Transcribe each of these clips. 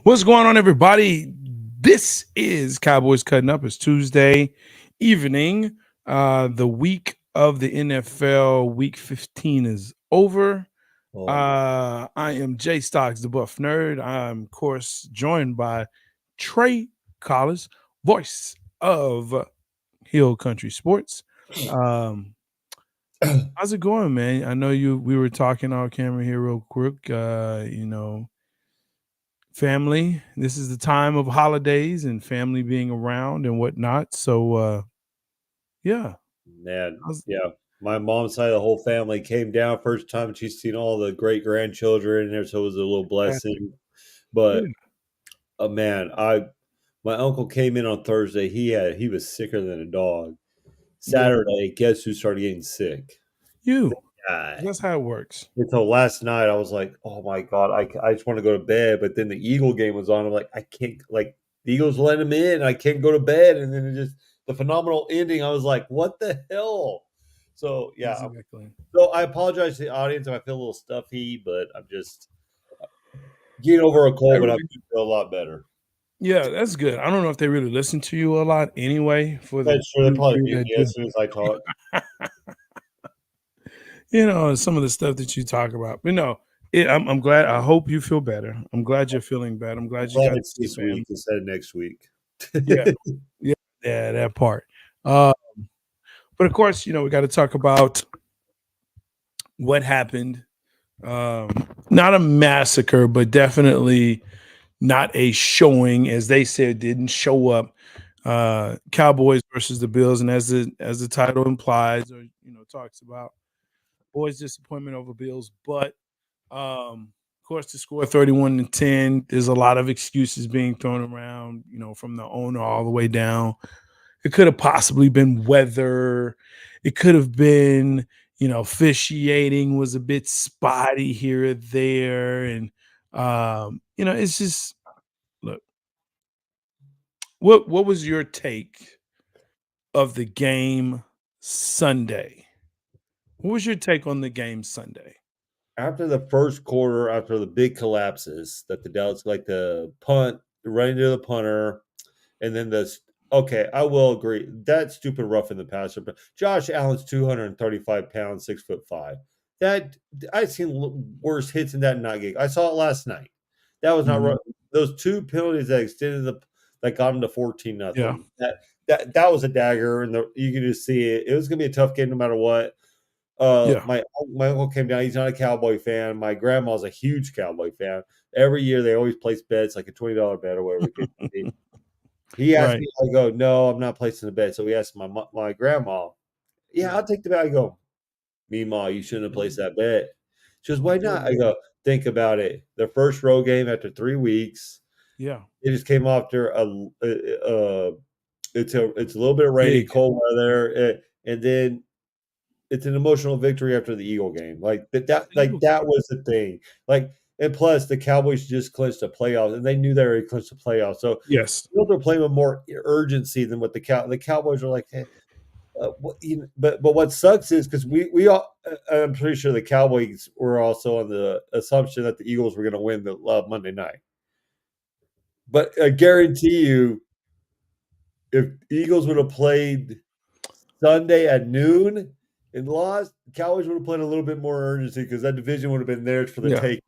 What's going on, everybody? This is Cowboys Cutting Up. It's Tuesday evening. The week of the NFL, week 15 is over. Oh, I am J-Stogs, the Buff Nerd. I'm, of course, joined by Trey Collis, voice of Hill Country Sports. Um, how's it going, man? I know we were talking off camera here real quick. Family. This is the time of holidays and family being around and whatnot. So, yeah. man. How's- Yeah. My mom's side of the whole family came down first time she's seen all the great grandchildren in there, so it was a little blessing. Yeah. But man, my uncle came in on Thursday. He was sicker than a dog. Yeah. Saturday, guess who started getting sick? You. Guy. That's how it works. Until last night, I was like, "Oh my god, I just want to go to bed." But then the Eagle game was on. I'm like, I can't. Like the Eagles let him in. I can't go to bed. And then the phenomenal ending. I was like, "What the hell?" So yeah. Exactly. So I apologize to the audience if I feel a little stuffy, but I'm just getting over a cold. But I do feel a lot better. Yeah, that's good. I don't know if they really listen to you a lot anyway for the That's true. They probably few mute that me do. as soon as I talk. Some of the stuff that you talk about. But no, I'm glad. I hope you feel better. I'm glad you're feeling better. I'm I'm glad you glad got to it's see this family. week instead of next week. Yeah. Yeah. Yeah. That part. Uh, but of course, we got to talk about what happened. Not a massacre, but definitely not a showing, as they said, didn't show up. Cowboys versus the Bills, and as the title implies, or talks about, boys' disappointment over Bills. But of course, the score 31-10. There's a lot of excuses being thrown around, from the owner all the way down. It could have possibly been weather. It could have been, officiating was a bit spotty here or there. And, it's just, look, what was your take of the game Sunday? What was your take on the game Sunday? After the first quarter, after the big collapses, that the Dallas like the punt, running to the punter, and then okay, I will agree. That's stupid rough in the passer. But Josh Allen's 235 pounds, 6'5". That I've seen worse hits in that not gig. I saw it last night. That was not Mhm. rough. Those two penalties that got him to 14 Yeah. nothing. That was a dagger, and you could just see it. It was gonna be a tough game no matter what. Yeah. My uncle came down. He's not a Cowboy fan. My grandma's a huge Cowboy fan. Every year they always place bets, like a $20 bet or whatever the case may be. He asked Right. me, I go, "No, I'm not placing the bet." So he asked my grandma, "Yeah, Yeah. I'll take the bet." I go, "Meemaw, you shouldn't have placed that bet." She goes, I "Why told not?" I you. go, "Think about it. The first road game after 3 weeks, Yeah. it just came after it's a little bit rainy, Big. cold weather, and then it's an emotional victory after the Eagle game. Like that was the thing. Like, and plus the Cowboys just clinched the playoffs, and they knew they already clinched the playoffs. So Yes. they're playing with more urgency than what the Cowboys are like. Hey, but what sucks is because we all I'm pretty sure the Cowboys were also on the assumption that the Eagles were going to win the Monday night. But I guarantee you, if Eagles would have played Sunday at noon and lost, the Cowboys would have played a little bit more urgency because that division would have been theirs for the Yeah. take.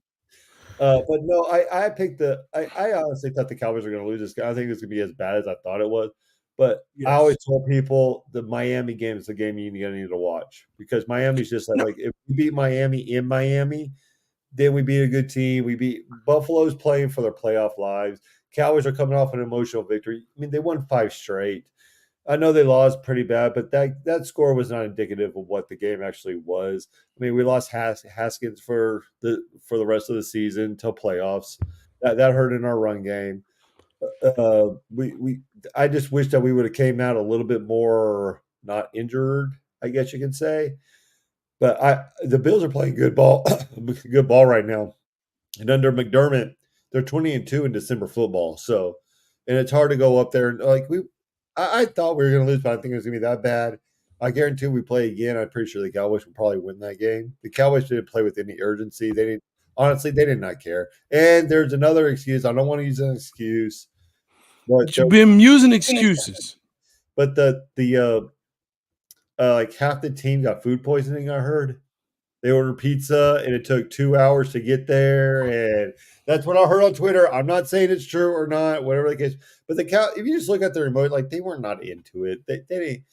But no, I honestly thought the Cowboys were going to lose this game. I think it was going to be as bad as I thought it was. But I always Yes. told people the Miami game is the game you're going to need to watch because Miami's just No. like if we beat Miami in Miami, then we beat a good team. We beat Buffalo's playing for their playoff lives. Cowboys are coming off an emotional victory. I mean, they won 5 straight. I know they lost pretty bad, but that score was not indicative of what the game actually was. I mean, we lost Haskins for the rest of the season till playoffs. That hurt in our run game. We I just wish that we would have came out a little bit more not injured, I guess you can say. But the Bills are playing good ball, good ball right now. And under McDermott, they're 20-2 in December football. So, and it's hard to go up there and I thought we were going to lose, but I think it was going to be that bad. I guarantee we play again. I'm pretty sure the Cowboys will probably win that game. The Cowboys didn't play with any urgency. They didn't. Honestly, they did not care. And there's another excuse. I don't want to use an excuse, but You've been using excuses. the like half the team got food poisoning. I heard they ordered pizza and it took 2 hours to get there, and that's what I heard on Twitter. I'm not saying it's true or not, whatever the case. But the cow, if you just look at the remote, like they were not into it. They they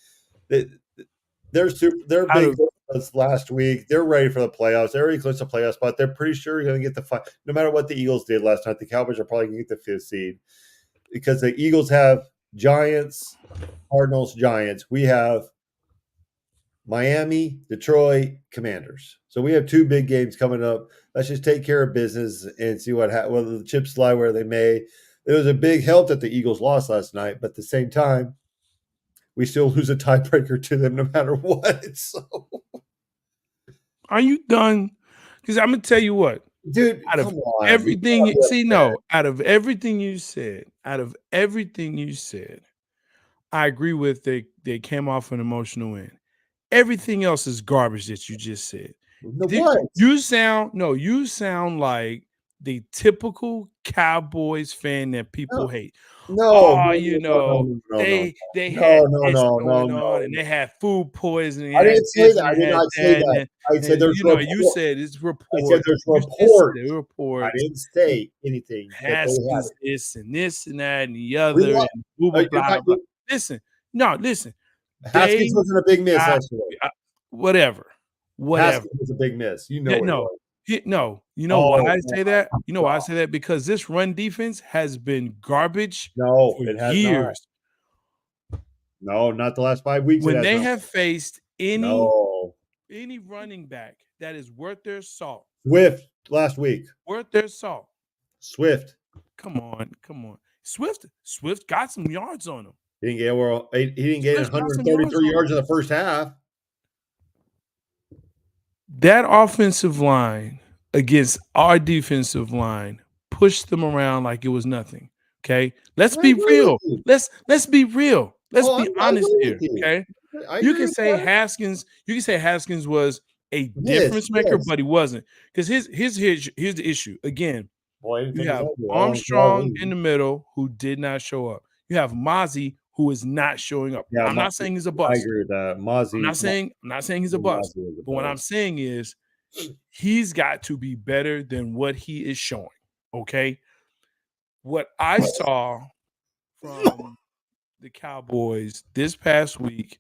they're Out big of last week. They're ready for the playoffs. They're already close to playoff spot. They're pretty sure you're going to get the five. No matter what the Eagles did last night, the Cowboys are probably going to get the fifth seed because the Eagles have Giants, Cardinals, Giants. We have Miami, Detroit, Commanders. So we have two big games coming up. Let's just take care of business and see what whether the chips lie where they may. It was a big help that the Eagles lost last night, but at the same time, we still lose a tiebreaker to them no matter what. So, are you done? Because I'm gonna tell you what. dude, Out of come on. everything, out of everything you said, I agree with they came off an emotional win. Everything else is garbage that you just said. What? You sound like the typical Cowboys fan that people hate. No, Oh, they had this going on and they had food poisoning. I They had didn't say this that. and I they did had not say that. that. I said And there's you said it's report. I said there's You said reports. the reports. I didn't say anything that they had Haskins it. this and that and the other and blah blah you're blah. not- blah. Listen. Haskins wasn't a big miss last year. Whatever. Haskins was a big miss. You know Yeah, it no. was. You know why I say that? You know why I say that? Because this run defense has been garbage No, for it has years. not. No, not the last 5 weeks. When they have faced any no running back that is worth their salt, Swift last week. Swift. Come on. Swift got some yards on him. He didn't get 133 yards in the first half. That offensive line against our defensive line pushed them around like it was nothing. Okay, let's be real. Let's be real. Let's be honest here. Okay, you can say Haskins. You can say Haskins was a difference maker, but he wasn't. Because here's the issue. Again, you have Armstrong in the middle who did not show up. You have Mozzie who is not showing up. Yeah, I'm not saying he's a bust. I agree with that. Mozzie. I'm not saying he's a bust. But what I'm saying is he's got to be better than what he is showing. Okay. What I saw from the Cowboys this past week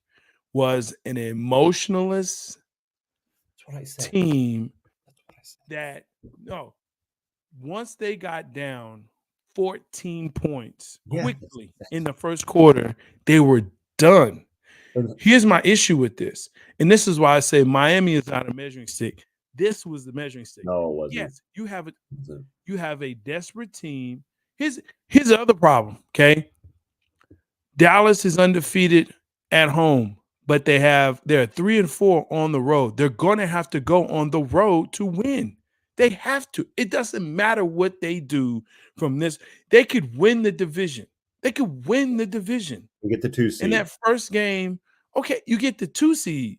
was an emotionless team that once they got down 14 points quickly in the first quarter, they were done. Here's my issue with this. And this is why I say Miami is not a measuring stick. This was the measuring stick. No, it wasn't. Yes, you have a desperate team. Here's the other problem, okay? Dallas is undefeated at home, but they're 3-4 on the road. They're going to have to go on the road to win. They have to. It doesn't matter what they do from this. They could win the division. You get the 2 seed. In that first game, okay, you get the 2 seed.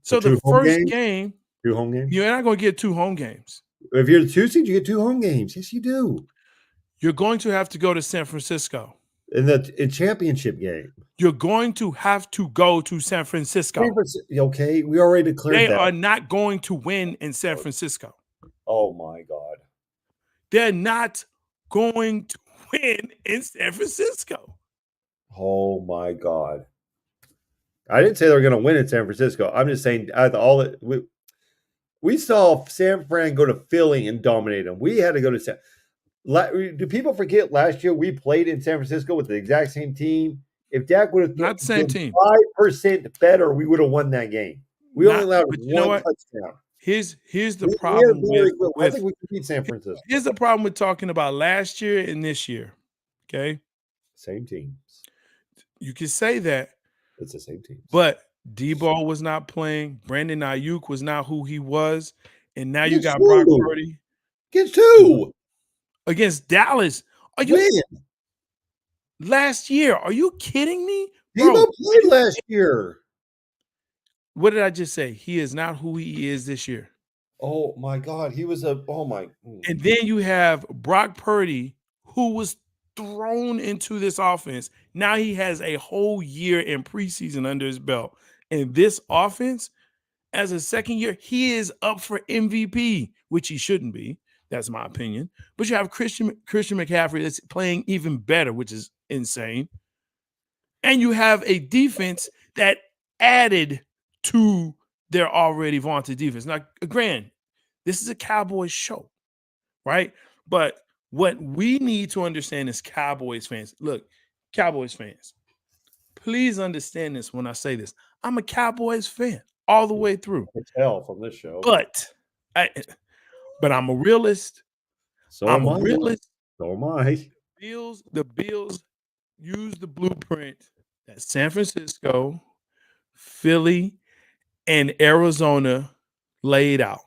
So the first game, 2 home games? You're not going to get 2 home games. If you're the 2 seed, you get 2 home games. Yes, you do. You're going to have to go to San Francisco. In the championship game. You're going to have to go to San Francisco. Okay, we already declared that. They are not going to win in San Francisco. Oh, my God. They're not going to win in San Francisco. Oh, my God. I didn't say they were going to win in San Francisco. I'm just saying we saw San Fran go to Philly and dominate them. We had to go to do people forget last year we played in San Francisco with the exact same team? If Dak would have not the same team 5% better, we would have won that game. We only allowed one touchdown. Here's the problem I think we can beat San Francisco. Here's the problem with talking about last year and this year. Okay? Same teams. You can say that. It's the same teams. But Debo was not playing. Brandon Ayuk was not who he was. And now you got Brock Purdy. Against who? Against Dallas. Are you last year? Are you kidding me? Debo played last year. What did I just say? He is not who he is this year. Oh my God, he was a oh my. And then you have Brock Purdy, who was thrown into this offense. Now he has a whole year in preseason under his belt. And this offense, as a second year, he is up for MVP, which he shouldn't be. That's my opinion. But you have Christian McCaffrey that's playing even better, which is insane. And you have a defense that added to their already vaunted defense. Now, granted, this is a Cowboys show, right? But what we need to understand as Cowboys fans, look, Cowboys fans, please understand this when I say this. I'm a Cowboys fan all the way through. I can tell from this show. But I but I'm a realist. So I'm am a I. realist. So am I. The Bills use the blueprint that San Francisco, Philly, and Arizona laid out.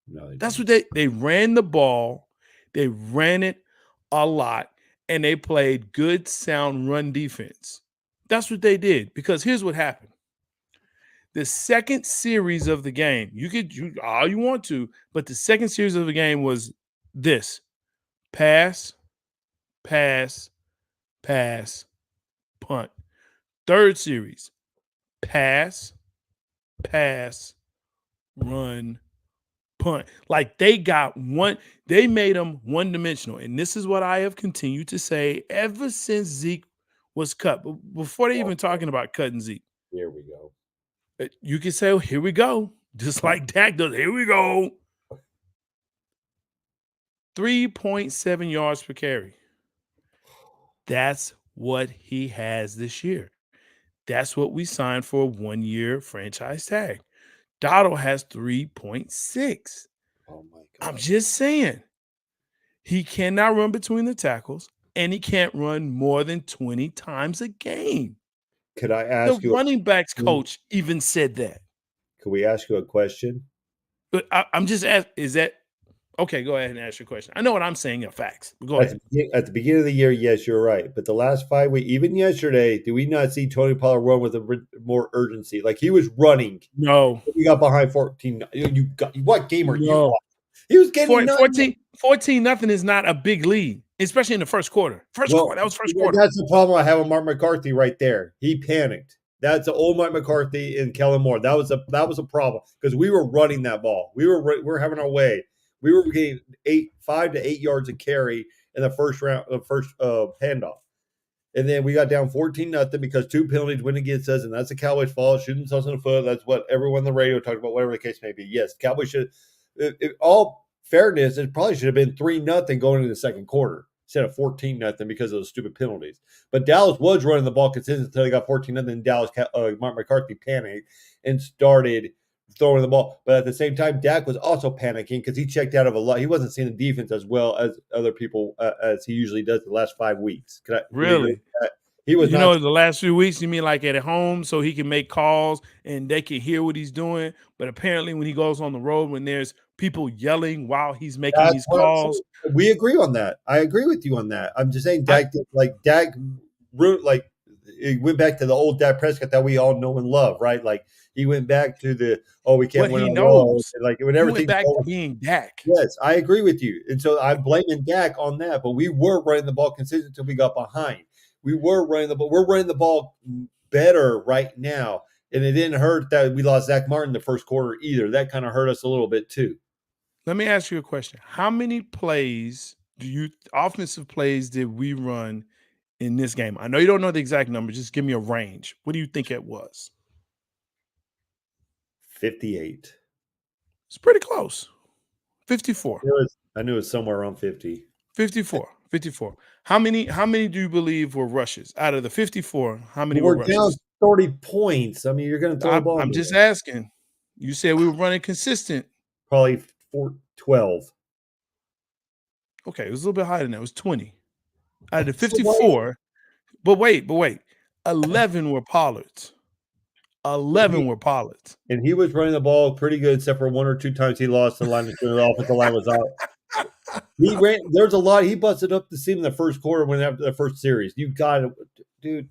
No, they That's didn't. what they ran the ball. They ran it a lot, and they played good, sound run defense. That's what they did. Because here's what happened. The second series of the game, you could all you want to, but the second series of the game was this: pass, pass, pass, punt. Third series, pass, pass, run, punt. Like they got one, they made them one dimensional. And this is what I have continued to say ever since Zeke was cut. But before they even talking about cutting Zeke, Here we go. you can say, oh, here we go. Just like Dak does. Here we go. 3.7 yards per carry. That's what he has this year. That's what we signed for a 1-year franchise tag. Dotto has 3.6. Oh my I'm God. just saying. He cannot run between the tackles, and he can't run more than 20 times a game. Could I The ask you? running backs coach even said that. Could we ask you a question? But I'm just asking, is that okay? Go ahead and ask your question. I know what I'm saying are facts, but go ahead. At the beginning of the year, yes, you're right. But the last 5 weeks, even yesterday, did we not see Tony Pollard run with more urgency? Like he was running. No, We got behind 14. You got what game are you no. on? He was getting 14 nothing is not a big lead, especially in the first quarter. Well, That was first quarter. that's the problem I have with Mark McCarthy right there. He panicked. That's the old Mike McCarthy and Kellen Moore. That was a problem because we were running that ball. We were having our way. We were getting 5 to 8 yards of carry in the first round, handoff. And then we got down 14-0 because 2 penalties went against us, and that's the Cowboys' fault. Shooting themselves in the foot. That's what everyone on the radio talked about, whatever the case may be. Yes, Cowboys should. All fairness, it probably should have been 3-0 going into the second quarter instead of 14-0 because of those stupid penalties. But Dallas was running the ball consistently until they got 14-0. And Dallas, Mark McCarthy panicked and started throwing the ball. But at the same time, Dak was also panicking because he checked out of a lot. He wasn't seeing the defense as well as other people as he usually does the last 5 weeks. Really? He was the last few weeks, you mean like at home so he can make calls and they can hear what he's doing. But apparently when he goes on the road, when there's people yelling while he's making these calls. We agree on that. I agree with you on that. I'm just saying Dak he went back to the old Dak Prescott that we all know and love, right? Like he went back to we can't what win he on knows. like when He everything went back to being Dak. Yes, I agree with you. And so I'm blaming Dak on that, but we were running the ball consistent until we got behind. We were running the ball. We're running the ball better right now. And it didn't hurt that we lost Zach Martin the first quarter either. That kind of hurt us a little bit too. Let me ask you a question. How many offensive plays did we run in this game? I know you don't know the exact number. Just give me a range. What do you think it was? 58. It's pretty close. 54. I knew it was somewhere around 50. 54. How many do you believe were rushes? Out of the 54, how many We're were down rushes? 30 points. I mean, you're going to throw the ball. I'm just asking. You said we were running consistent. Probably 12. Okay, it was a little bit higher than that. It was 20. Out of the 54, but wait. 11 were Pollards. 11 were Pollards. And he was running the ball pretty good, except for 1 or 2 times he lost the line. The offensive line was out. There's a lot. He busted up the seam in the first quarter when after the first series. You got it, dude.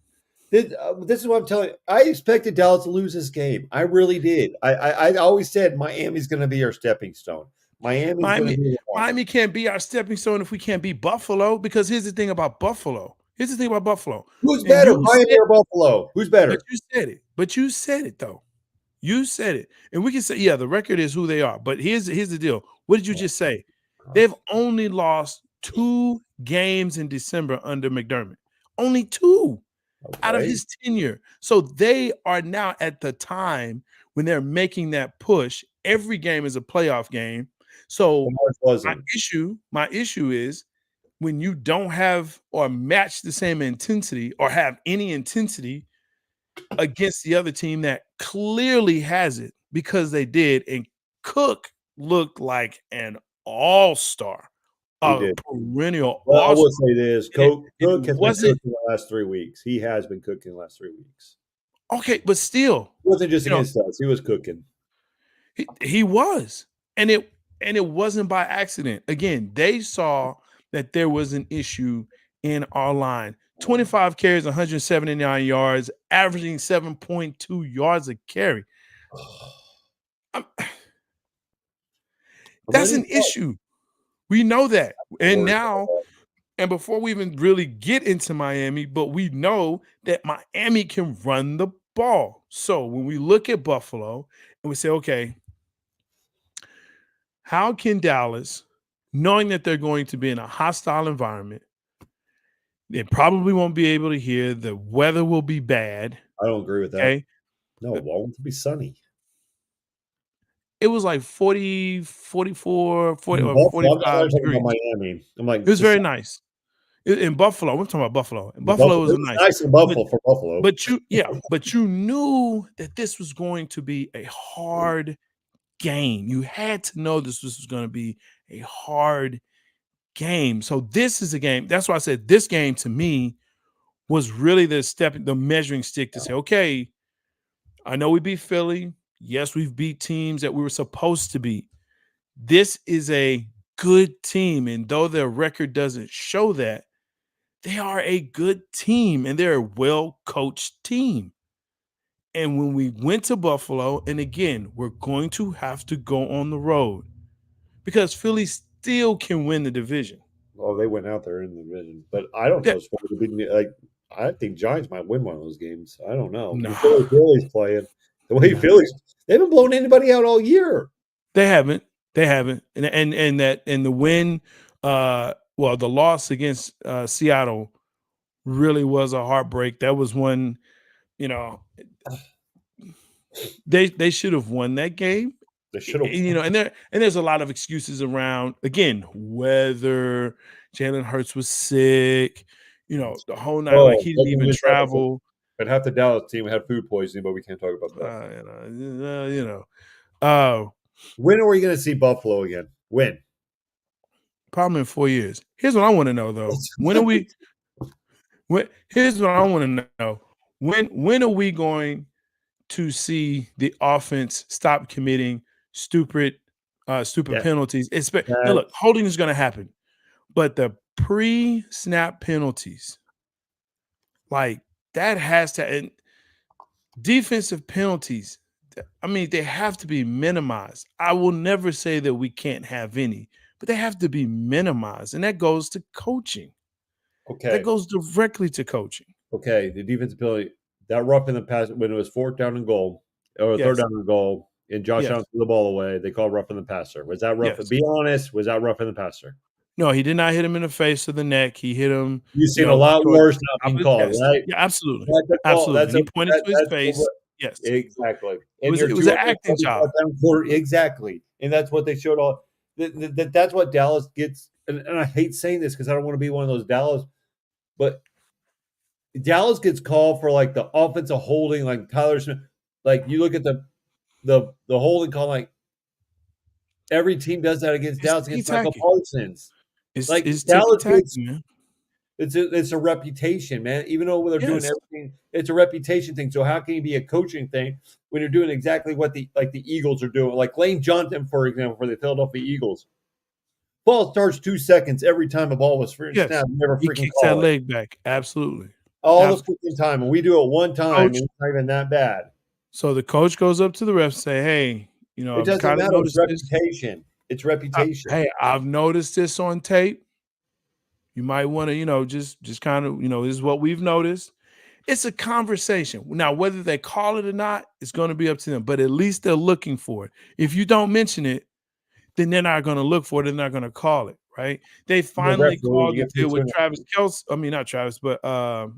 This is what I'm telling you. I expected Dallas to lose this game. I really did. I always said Miami's going to be our stepping stone. Miami's going to Miami, be the one. Miami can't be our stepping stone if we can't beat Buffalo. Because here's the thing about Buffalo. Here's the thing about Buffalo. Who's And better, you Miami said, or Buffalo? Who's but better? you said it. But you said it though. You said it. And we can say, yeah, the record is who they are. But here's the deal. What did you Oh, just say? gosh. They've only lost 2 games in December under McDermott. Only 2 out of Okay. his tenure. So they are now at the time when they're making that push. Every game is a playoff game. So And ours wasn't. my issue is when you don't have or match the same intensity or have any intensity against the other team that clearly has it because they did. And Cook looked like an all-star, He a did. perennial Well, I will all-star. say this: And it, Cook it has been wasn't cooking the last 3 weeks. He has been cooking the last 3 weeks. okay, but still, It wasn't just you know, against us. He was cooking. he was. And it wasn't by accident. Again, they saw that there was an issue in our line. 25 carries, 179 yards, averaging 7.2 yards a carry. I'm- I'm that's letting an you know. issue. We know that. And Worried now, about and before we even really get into Miami, but we know that Miami can run the ball. So when we look at Buffalo and we say, okay, how can Dallas, knowing that they're going to be in a hostile environment, they probably won't be able to hear, the weather will be bad, I don't agree with that. okay? No, it won't be sunny. It was like 40, 44, 40 In or Buffalo, I'm not 45 talking about degrees. Miami. I'm like, It was it's just very nice. In Buffalo, we're talking about Buffalo. In Buffalo, Buffalo. it was It was nice. nice in But Buffalo for Buffalo. but you knew that this was going to be a hard game. You had to know this was going to be a hard game. So this is a game. That's why I said this game to me was really the measuring stick to say, okay, I know we beat Philly. Yes, we've beat teams that we were supposed to beat. This is a good team. And though their record doesn't show that, they are a good team and they're a well coached team. And when we went to Buffalo, and again, we're going to have to go on the road because Philly still can win the division. Oh, they went out there in the division, but I don't Yeah, trust Philly to beat me. Like, I think Giants might win one of those games. I don't know. no, The Philly's playing the way no, Phillies. They haven't blown anybody out all year. they haven't. They haven't. And the win, well, the loss against Seattle really was a heartbreak. That was one, you know, they should have won that game. They should have. And there's a lot of excuses around again weather. Jalen Hurts was sick, the whole night. Like Oh, he didn't even travel. but half the Dallas team had food poisoning, but we can't talk about that. Uh, you know, you know. Uh, When are we going to see Buffalo again? When? Probably in 4 years. Here's what I want to know though. When are we? Here's what I want to know. When are we going to see the offense stop committing stupid Yeah, penalties? Now that, look, holding is going to happen, but the pre-snap penalties, like that has to, and defensive penalties, I mean, they have to be minimized. I will never say that we can't have any, but they have to be minimized. And that goes to coaching. That okay. goes directly to coaching. Okay, the defensive ability, that rough in the pass when it was fourth down and goal or third Yes. down and goal, and Josh Yes. Allen threw the ball away, they called rough in the passer. Was that rough? Yes. Be honest, was that rough in the passer? No, he did not hit him in the face or the neck. He hit him, You've seen a lot towards worse the not top being of the called, chest. right? Yeah, absolutely. That's a call. Absolutely. And he pointed to his face. Yes. Exactly. It And was your it was an 200 acting job. exactly. And that's what they showed all. That's what Dallas gets. And I hate saying this because I don't want to be one of those Dallas, but Dallas gets called for like the offensive holding, like Tyler Smith. Like you look at the holding call, like every team does that against It's Dallas ticky against Michael tacky. Parsons. Like It's ticky Dallas tacky, gets man. it's a reputation, man. Even though they're doing Yes. everything, it's a reputation thing. So how can you be a coaching thing when you're doing exactly what the Eagles are doing? Like Lane Johnson, for example, for the Philadelphia Eagles. Ball starts 2 seconds every time a ball was Yes. snapped. Never He freaking kicks that call it. leg back. Absolutely. all the Absolutely. freaking time, and we do it one time, Coach. and it's not even that bad. So the coach goes up to the ref and say, "Hey, It I've doesn't kind of matter. It's noticed this. reputation. It's reputation. Hey, I've noticed this on tape. You might want to, just kind of, this is what we've noticed." It's a conversation. Now, whether they call it or not, it's going to be up to them. But at least they're looking for it. If you don't mention it, then they're not going to look for it. They're not going to call it, right? They The finally referee, called you it get there put with in a Travis Kelce. I mean, not Travis, but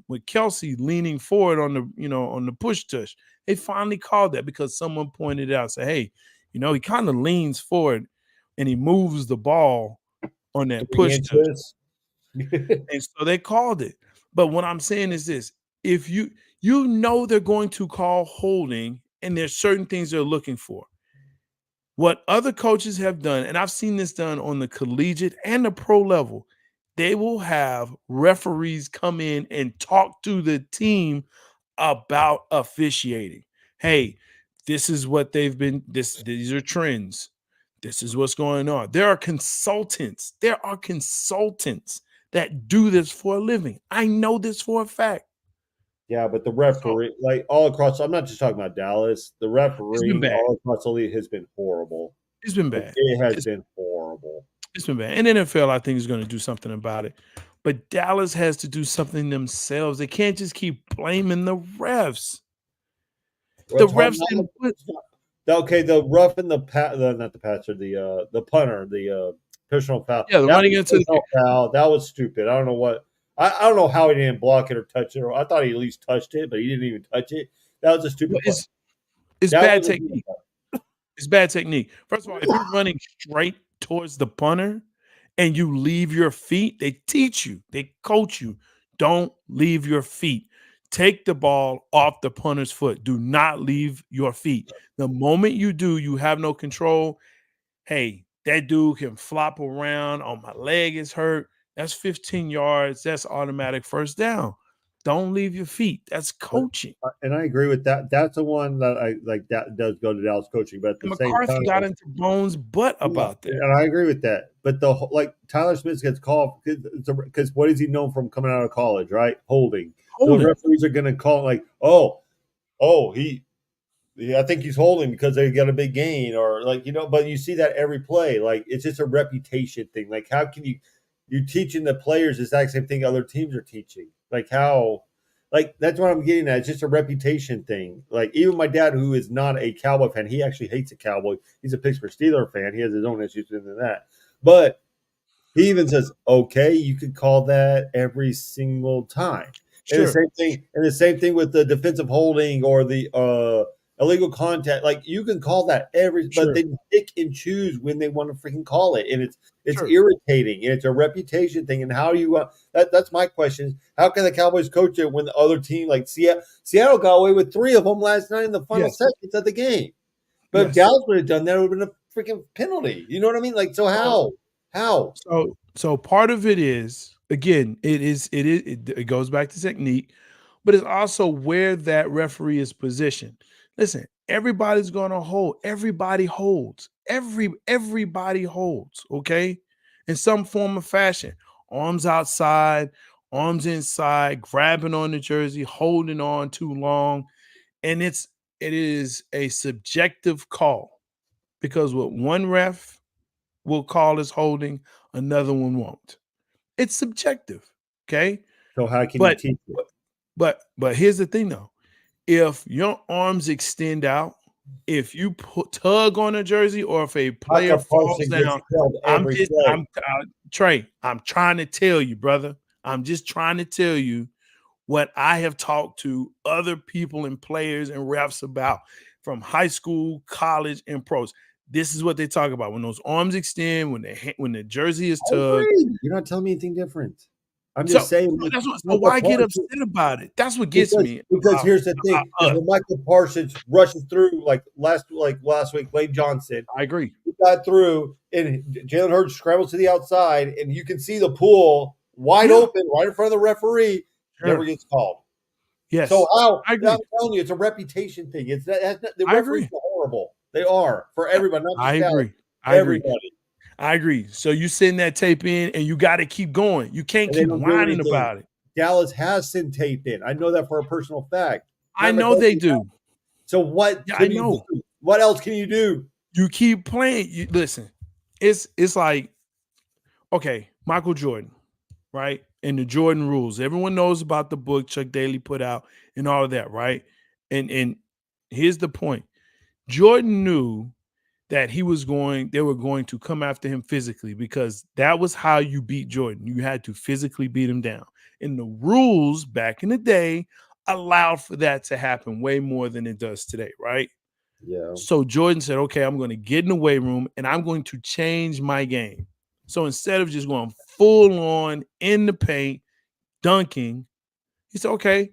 with Kelsey leaning forward on the, on the push tush. They finally called that because someone pointed it out. Say, hey, he kind of leans forward and he moves the ball on that 3 push tush. inches. And so they called it. But what I'm saying is this: if they're going to call holding, and there's certain things they're looking for. What other coaches have done, and I've seen this done on the collegiate and the pro level, they will have referees come in and talk to the team about officiating. Hey, this is what they've been, these are trends. This is what's going on. There are consultants. There are consultants that do this for a living. I know this for a fact. Yeah, but the So referee, like all across, I'm not just talking about Dallas. The it's been refereeing bad. all across the league has been horrible. It's been Like, bad. it has It's, been horrible. it's been bad. And NFL, I think, is going to do something about it. But Dallas has to do something themselves. They can't just keep blaming the refs. Well, The it's hard refs not. didn't put. Okay, the rough and not the passer, the punter, the personal foul. Yeah, the That running was into the. personal foul. That was stupid. I don't know what. I don't know how he didn't block it or touch it. Or I thought he at least touched it, but he didn't even touch it. That was a Well, stupid play. it's That bad was a stupid technique. It's bad technique. First of all, if you're running straight towards the punter and you leave your feet, they teach you, they coach you. Don't leave your feet. Take the ball off the punter's foot. Do not leave your feet. The moment you do, you have no control. Hey, that dude can flop around. Oh, my leg is hurt. That's 15 yards. That's automatic first down. Don't leave your feet. That's But coaching. and I agree with that. That's the one that I like. That does go to Dallas coaching, but at And the same McCarthy time, got into Bones' butt yeah, about that. and I agree with that. But like Tyler Smith gets called because what is he known from coming out of college, right? Holding. So the Holding. referees are going to call like, oh, yeah, I think he's holding because they got a big gain, or like But you see that every play. Like it's just a reputation thing. Like how can you teaching the players the exact same thing other teams are teaching? Like how, like that's what I'm getting at. It's just a reputation thing. Like even my dad, who is not a Cowboy fan, he actually hates the Cowboys. He's a Pittsburgh Steeler fan. He has his own issues in that, but he even says, "Okay, you could call that every single time." Sure. And the same thing with the defensive holding or the illegal contact. Like you can call that but Sure. they pick and choose when they want to freaking call it, and it's Sure. irritating, and it's a reputation thing. And how do you? That's my question: how can the Cowboys coach it when the other team, like Seattle, got away with 3 of them last night in the final Yes. seconds of the game? But if Yes. Dallas would have done that, it would have been a freaking penalty. You know what I mean? Like, so So how? How? so part of it is, again, it goes back to technique, but it's also where that referee is positioned. Listen, everybody's gonna hold. Everybody holds. Everybody holds, okay? In some form or fashion. Arms outside, arms inside, grabbing on the jersey, holding on too long. And it is a subjective call because what one ref will call as holding, another one won't. It's subjective, okay? So how can you But teach it? but here's the thing though. If your arms extend out, if you tug on a jersey or if a player Micah falls Parsons gets down, killed I'm every just play. I'm Trey, I'm trying to tell you, brother. I'm just trying to tell you what I have talked to other people and players and refs about from high school, college, and pros. This is what they talk about when those arms extend, when the jersey is I tugged. agree. You're not telling me anything different. I'm So, just saying, so that's what. So Micah why get Parsons, upset about it? That's what gets because me because about, here's the thing: about is us. when Michael Parsons rushes through last week, Lane Johnson, I agree. he got through, and Jalen Hurts scrambles to the outside, and you can see the pool wide Yeah, open right in front of the referee. Never sure. gets called. So Yes, how? I I'm agree. telling you, it's a reputation thing. The I referees agree. are horrible. They are for everybody, not I just Dallas. agree. I agree. Everybody, I agree. So you send that tape in, and you got to keep going. You can't and they keep don't do whining anything. about it. Dallas has sent tape in. I know that for a personal fact. I Matt know they McCarthy. do. So what Yeah, I can you know. do? What else can you do? You keep playing. You listen. It's like okay, Michael Jordan, right? And the Jordan rules. Everyone knows about the book Chuck Daly put out and all of that, right? And here's the point. Jordan knew that they were going to come after him physically because that was how you beat Jordan. You had to physically beat him down. And the rules back in the day allowed for that to happen way more than it does today, right? Yeah, So Jordan said, okay, I'm going to get in the weight room and I'm going to change my game. So instead of just going full on in the paint, dunking, he said, okay,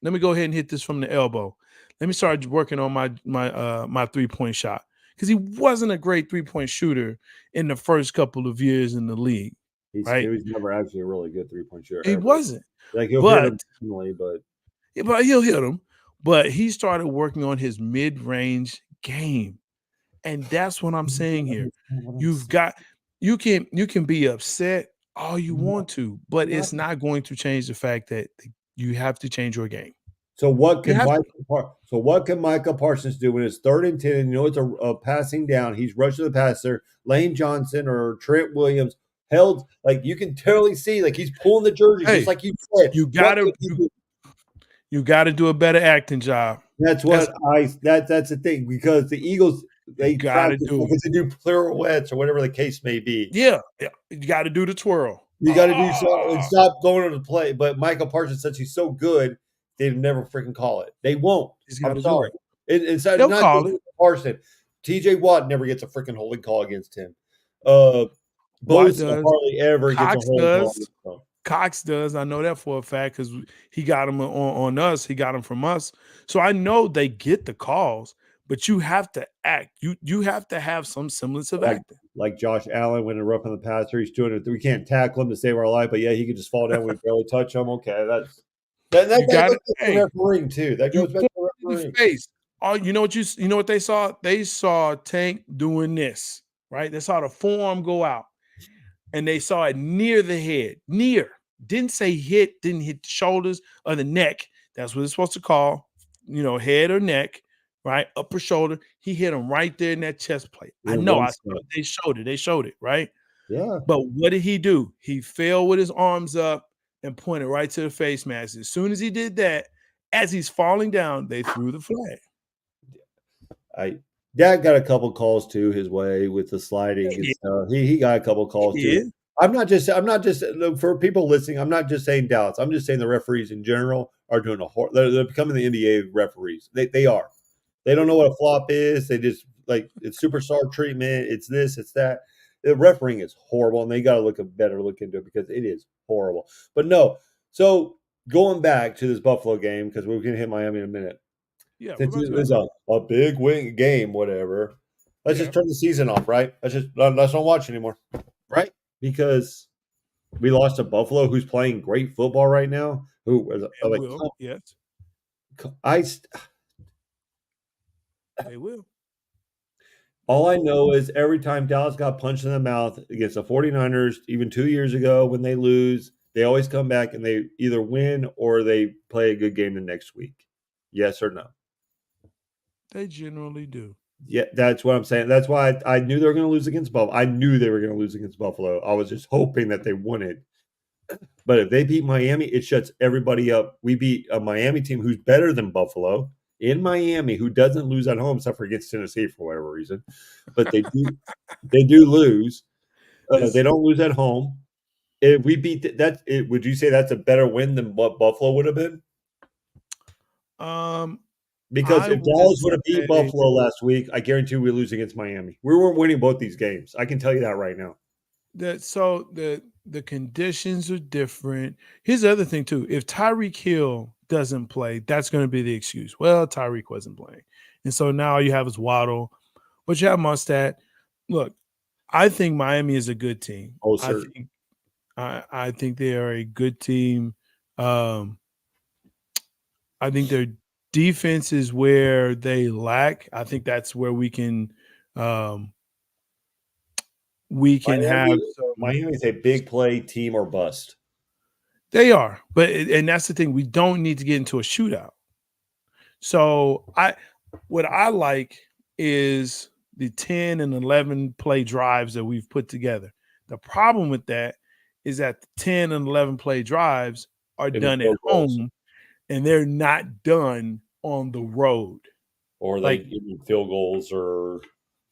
let me go ahead and hit this from the elbow. Let me start working on my 3-point shot. Because he wasn't a great 3-point shooter in the first couple of years in the league, he right? was never actually a really good 3-point shooter He ever. wasn't. Like he'll hit But him occasionally, but he'll hit him. But he started working on his mid-range game. And that's what I'm saying here. what I'm You've saying. got you can be upset all you want to, but it's not going to change the fact that you have to change your game. So what You can have to. Micah Parsons do when it's 3rd and 10 and you know it's a passing down? He's rushing the passer, Lane Johnson or Trent Williams held like you can totally see like he's pulling the jersey just Hey, like you said. you What gotta can he do? you gotta do a better acting job. That's That's what that's the thing because the Eagles you they gotta practice do. because they do pirouettes or whatever the case may be. Yeah, yeah. You gotta do the twirl. You got to do so and stop going to the play. But Michael Parsons, since he's so good, they'd never freaking call it. They won't. He's I'm gotta do sorry. it. It's They'll not call just it. Parsons. T.J. Watt never gets a freaking holding call against him. Watt Bosa does. hardly ever gets a Cox holding call does. against him. Cox does. I know that for a fact because he got them on us. He got them from us. So I know they get the calls, but you have to act. You have to have some semblance of Like acting. like Josh Allen when they're roughing the passer, he's doing it. We can't tackle him to save our life, but yeah, he could just fall down. We barely touch him. Okay, You that got goes it. back to the Hey, refereeing too. That you goes back point to the in the refereeing. face. Oh, you know what they saw? They saw Tank doing this, right? They saw the forearm go out. And they saw it near the head. Near. Didn't say hit, didn't hit the shoulders or the neck. That's what it's supposed to call, head or neck, right? Upper shoulder. He hit him right there in that chest plate. I In know. one I saw step. it. They showed it. They showed it, right? Yeah. But what did he do? He fell with his arms up and pointed right to the face mask. As soon as he did that, as he's falling down, they threw the flag. I Dak got a couple calls too his way with the sliding and He stuff. He got a couple calls too. did. I'm not just look, for people listening. I'm not just saying Dallas. I'm just saying the referees in general are doing they're becoming the NBA referees. They are. They don't know what a flop is. They just like it's superstar treatment. It's this. It's that. The refereeing is horrible, and they got to look into it because it is horrible. But no. So going back to this Buffalo game because we're going to hit Miami in a minute. Yeah, we're Since about to it go to was break. a big win game, whatever, let's Yeah. just turn the season off, right? Let's not watch anymore, right? Because we lost to Buffalo, who's playing great football right now. Who is It like will. Yes, I they will. They all I will. know is every time Dallas got punched in the mouth against the 49ers, even 2 years ago when they lose, they always come back and they either win or they play a good game the next week. Yes or no? They generally do. Yeah, that's what I'm saying. That's why I knew they were going to lose against Buffalo. I knew they were going to lose against Buffalo. I was just hoping that they won it. But if they beat Miami, it shuts everybody up. We beat a Miami team who's better than Buffalo in Miami, who doesn't lose at home except for against Tennessee for whatever reason. But they do lose. They This don't lose at home. If we beat would you say that's a better win than what Buffalo would have been? um Because I if would Dallas would have beat say Buffalo last week, I guarantee we lose against Miami. We weren't winning both these games. I can tell you that right now. that so the conditions are different. Here's the other thing too. If Tyreek Hill doesn't play, that's going to be the excuse. Well, Tyreek wasn't playing. And so now all you have is Waddle, but you have Mustad. Look, I think Miami is a good team. Oh, I sir. think I think they are a good team. Um I think their defense is where they lack. I think that's where um we can have some Miami is a big play team or bust. They are, but and that's the thing. We don't need to get into a shootout. So what I like is the 10 and 11 play drives that we've put together. The problem with that is that the 10 and 11 play drives are Maybe done at field goals, home and they're not done on the road. or they Like, give you field goals, or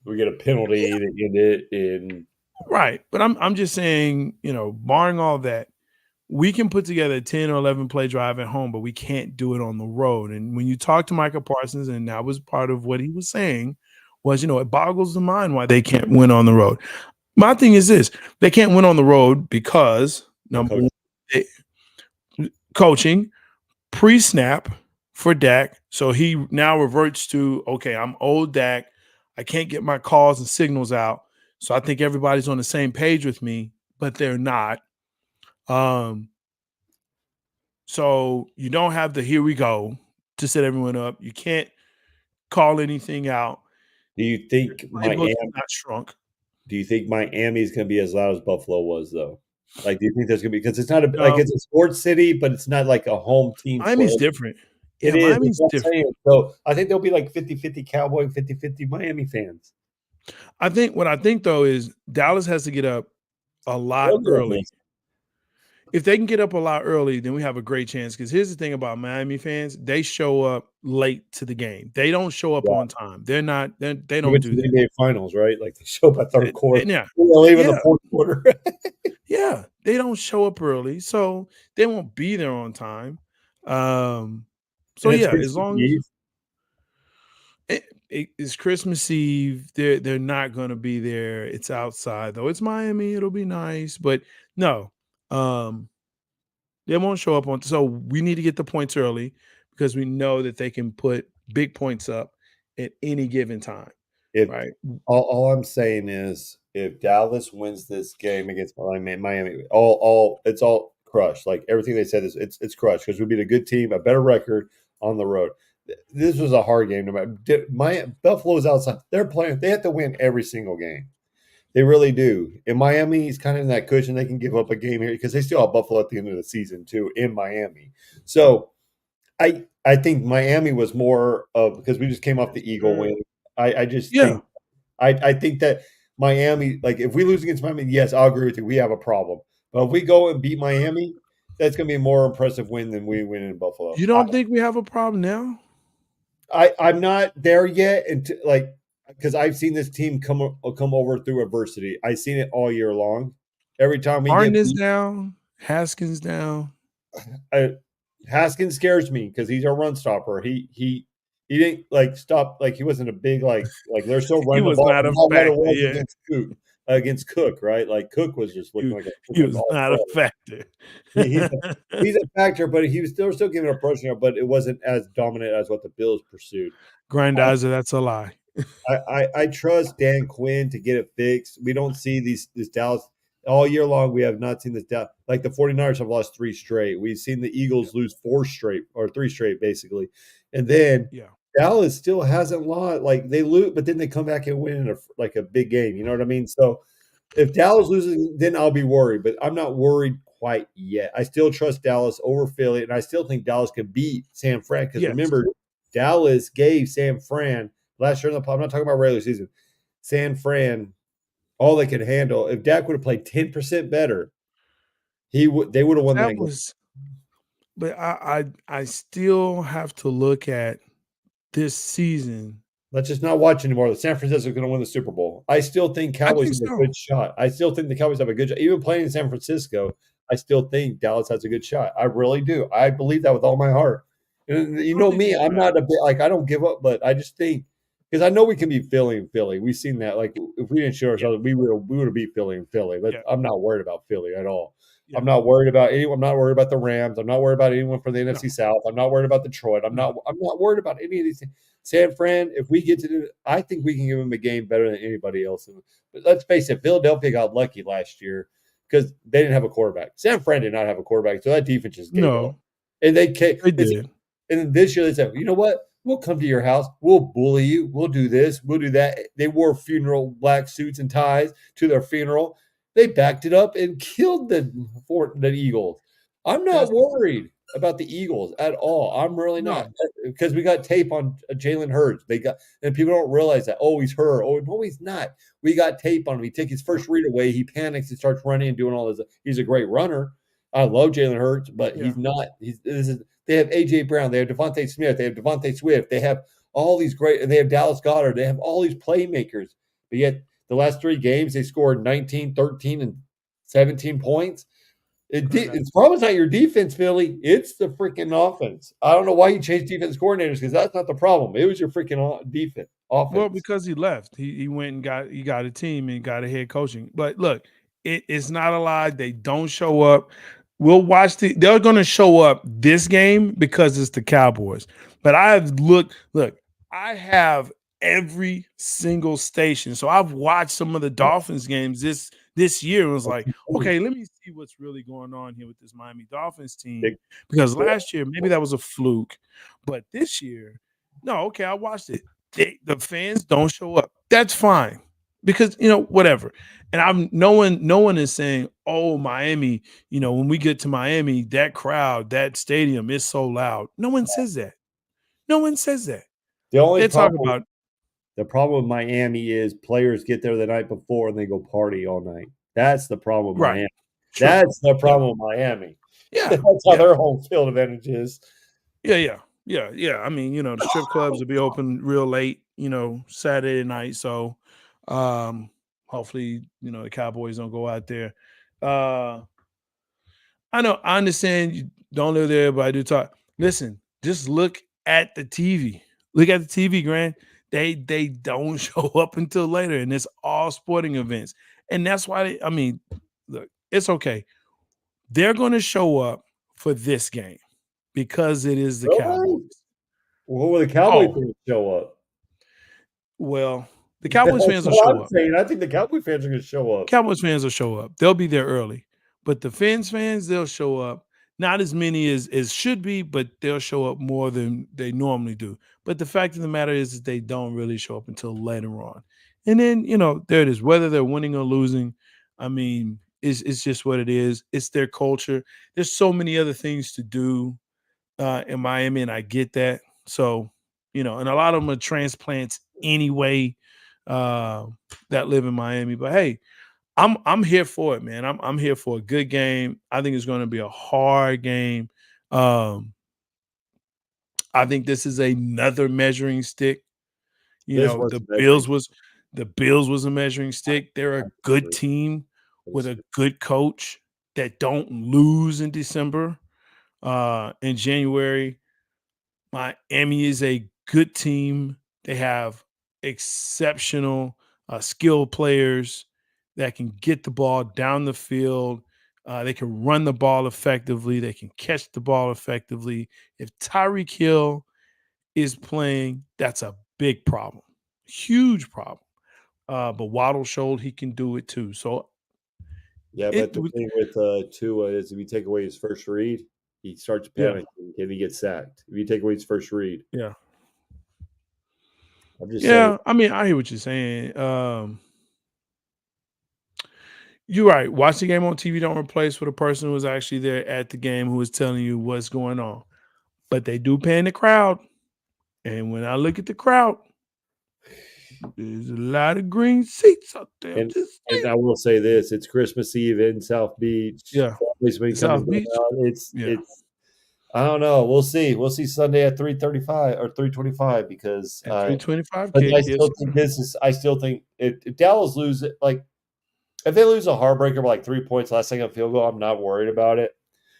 we get a penalty that end it in. right. But I'm just saying, barring all that, we can put together a 10 or 11 play drive at home, but we can't do it on the road. And when you talk to Micah Parsons, and that was part of what he was saying, was, it boggles the mind why they can't win on the road. My thing is this: they can't win on the road because The number coach. one, coaching pre-snap for Dak. So he now reverts to, okay, I'm old Dak. I can't get my calls and signals out. So I think everybody's on the same page with me, but they're not. Um, So you don't have the here we go to set everyone up. You can't call anything out. Do you Your think playbook is Miami? not shrunk. Do you think Miami's going to be as loud as Buffalo was, though? Like, do you think there's going to be, because it's not a like No, it's a sports city, but it's not like a home team Miami's sport. different. It Yeah, is. That's Miami's what I'm different. saying. So I think there'll be like 50-50 Cowboy, 50-50 Miami fans. What I think though is Dallas has to get up a lot They'll get up, early. listen. If they can get up a lot early, then we have a great chance. Because here's the thing about Miami fans: they show up late to the game. They don't show up Yeah. on time. They're not. They You don't went to do the that. NBA Finals, right? Like they show up at third quarter. Yeah, They leave in the yeah, fourth quarter. yeah. They don't show up early, so they won't be there on time. Um, so And it's yeah, as Christmas long as Eve. it's Christmas Eve, they're not going to be there. It's outside though. It's Miami. It'll be nice, but no, um, they won't show up on. So we need to get the points early because we know that they can put big points up at any given time, If right? all I'm saying is if Dallas wins this game against Miami, all it's all crushed. Like everything they said is it's crushed because we beat a good team, a better record on the road. This was a hard game. No matter my Buffalo's outside, they're playing. They have to win every single game. They really do. In Miami, he's kind of in that cushion. They can give up a game here because they still have Buffalo at the end of the season too in Miami. So I think Miami was more of because we just came off the Eagle win. I just Yeah, think I think that Miami, like if we lose against Miami, yes, I'll agree with you. We have a problem. But if we go and beat Miami, that's going to be a more impressive win than we win in Buffalo. you don't think we have a problem now? I'm not there yet, and like because I've seen this team come over through adversity. I've seen it all year long. Every time we Harden get is beat, down. Haskins down. I, Haskins scares me because he's a run stopper. He didn't like stop like he wasn't a big like they're still He running the was ball, not but a not what it factor. was Yeah, against Cook, right? Like Cook was just he, looking like a he freaking was ball not a pro. factor. He's he's a factor, but he was still giving a push, but it wasn't as dominant as what the Bills pursued. Grandizer, that's a lie. I trust Dan Quinn to get it fixed. We don't see this Dallas all year long. We have not seen this Dallas like the 49ers have lost 3 straight. We've seen the Yeah, Eagles lose 4 straight or 3 straight basically. And then yeah, Dallas still hasn't lost like they lose, but then they come back and win in like a big game. You know what I mean? So if Dallas loses, then I'll be worried, but I'm not worried quite yet. I still trust Dallas over Philly, and I still think Dallas can beat San Fran because yes. remember, Dallas gave San Fran last year in the I'm not talking about regular season. San Fran, all they could handle. If Dak would have played 10% better, they would have won that That game. was, but I still have to look at this season. Let's just not watch anymore. The San Francisco is going to win the Super Bowl. I still think I Cowboys think have a so. good shot. I still think the Cowboys have a good shot. Even playing in San Francisco, I still think Dallas has a good shot. I really do. I believe that with all my heart. And you I don't know think me, we I'm do not a either. bit like I don't give up, but I just think because I know we can beat Philly and Philly. We've seen that. Like if we didn't show Yeah, ourselves, we would have beat Philly and Philly. yeah, I'm not worried about Philly at all. yeah. I'm not worried about anyone. I'm not worried about the Rams. I'm not worried about anyone from the No, NFC South. I'm not worried about Detroit. no. I'm not worried about any of these things. San Fran, if we get to do, I think we can give them a game better than anybody else. But let's face it, Philadelphia got lucky last year because they didn't have a quarterback. San Fran did not have a quarterback, so that defense just gave up. No, And they came, they did. and then this year they said, you know what? We'll come to your house. We'll bully you. We'll do this. We'll do that. They wore funeral black suits and ties to their funeral. They backed it up and killed the Eagles. I'm not That's worried about the Eagles at all. I'm really not no. because we got tape on Jalen Hurts. They got and people don't realize that. Oh, he's hurt. Oh, no, he's not. We got tape on him. He takes his first read away. He panics and starts running and doing all this. He's a great runner. I love Jalen Hurts, but Yeah. he's not. He's this is. They have AJ Brown. They have Devontae Smith. They have Devontae Swift. They have all these great. And they have Dallas Goddard. They have all these playmakers. But yet the last 3 games they scored 19, 13, and 17 points. I got It's probably not your defense, Philly. It's the freaking offense. I don't know why you changed defense coordinators because that's not the problem. It was your freaking defense Well, offense. because he left, he went and got a team and got a head coaching. But look, it's not a lie. They don't show up. We'll watch they're going to show up this game because it's the Cowboys. But look, I have every single station. So I've watched some of the Dolphins games this year and was like, okay, let me see what's really going on here with this Miami Dolphins team. Big- Because last year maybe that was a fluke, but this year, no, okay, I watched it. The fans don't show up. That's fine because whatever. And no one is saying, "Oh, Miami." When we get to Miami, that crowd, that stadium is so loud. No one says that. No one says that. The only They talk problem about the problem with Miami is players get there the night before and they go party all night. That's the problem with right, Miami. true, That's the yeah, problem with Miami. yeah, That's how yeah, their home field advantage is. yeah. I mean, the strip clubs will be open real late, Saturday night. So, hopefully, the Cowboys don't go out there. Uh, I understand you don't live there, but I do talk. Listen, just look at the TV. Look at the TV, Grant. They don't show up until later, and it's all sporting events. And that's why I mean, look, it's okay. They're gonna show up for this game because it is the Really? Cowboys. Well, will the Cowboy Oh, fans show up? well, the That's Cowboys fans will what show I'm up. saying. I think the Cowboy fans are going to show up. Cowboys fans will show up. They'll be there early. But the fans, they'll show up. Not as many as should be, but they'll show up more than they normally do. But the fact of the matter is that they don't really show up until later on. And then, there it is. Whether they're winning or losing, I mean, it's just what it is. It's their culture. There's so many other things to do in Miami, and I get that. So, and a lot of them are transplants anyway uh, that live in Miami. But hey, I'm here for it, man. I'm here for a good game. I think it's going to be a hard game. Um, I think this is another measuring stick. This was The measuring. Bills was a measuring stick. They're a I good disagree. team I with a disagree. good coach that don't lose in December. In January, Miami is a good team. They have exceptional skill players that can get the ball down the field. They can run the ball effectively. They can catch the ball effectively. If Tyreek Hill is playing, that's a big problem, huge problem. But Waddle showed he can do it too. So Yeah, it, but the thing with Tua is if you take away his first read, he starts yeah, panicking and he gets sacked. If you take away his first read, yeah, I'm just saying. yeah. I mean, I hear what you're saying. You're right. Watching the game on TV don't replace what a person who was actually there at the game who is telling you what's going on. But they do pay in the crowd. And when I look at the crowd, there's a lot of green seats out there. I'm And just and saying. I will say this: it's Christmas Eve in South Beach. Yeah. Families may The come and South go Beach. out. Yeah. It's I don't know. We'll see. We'll see Sunday at 3:35 or 3:25 because At 325 but kick. Yes, sir. I still think if Dallas lose it like if they lose a heartbreaker by like 3 points last second field goal, I'm not worried about it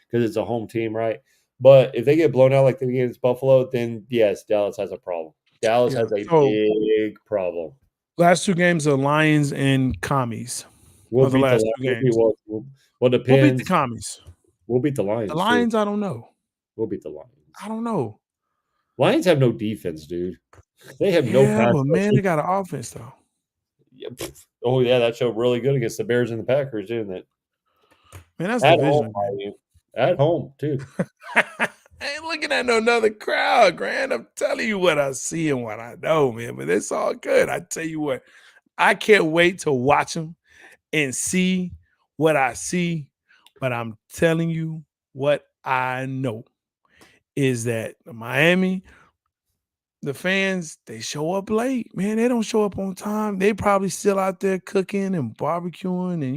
because it's a home team, right? But if they get blown out like they did against Buffalo, then yes, Dallas has a problem. Dallas Yeah. has a So big problem. last two games are Lions and Commies. We'll Are the beat the last two we'll beat games. well We'll beat the depends. Commies. We'll beat the The Lions too. Lions, I don't know. We'll beat the Lions. I don't know. Lions have no defense, dude. They have no Yeah, pass but man, rush. they got an offense though. Yeah, oh yeah, that showed really good against the Bears and the Packers, didn't it? Man, that's At home, divisional game. mind you. At home too. I ain't looking at no another crowd, Grant. I'm telling you what I see and what I know, man. But it's all good. I tell you what, I can't wait to watch them and see what I see. But I'm telling you what I know is that Miami, the fans, they show up late, man. They don't show up on time. They probably still out there cooking and barbecuing and,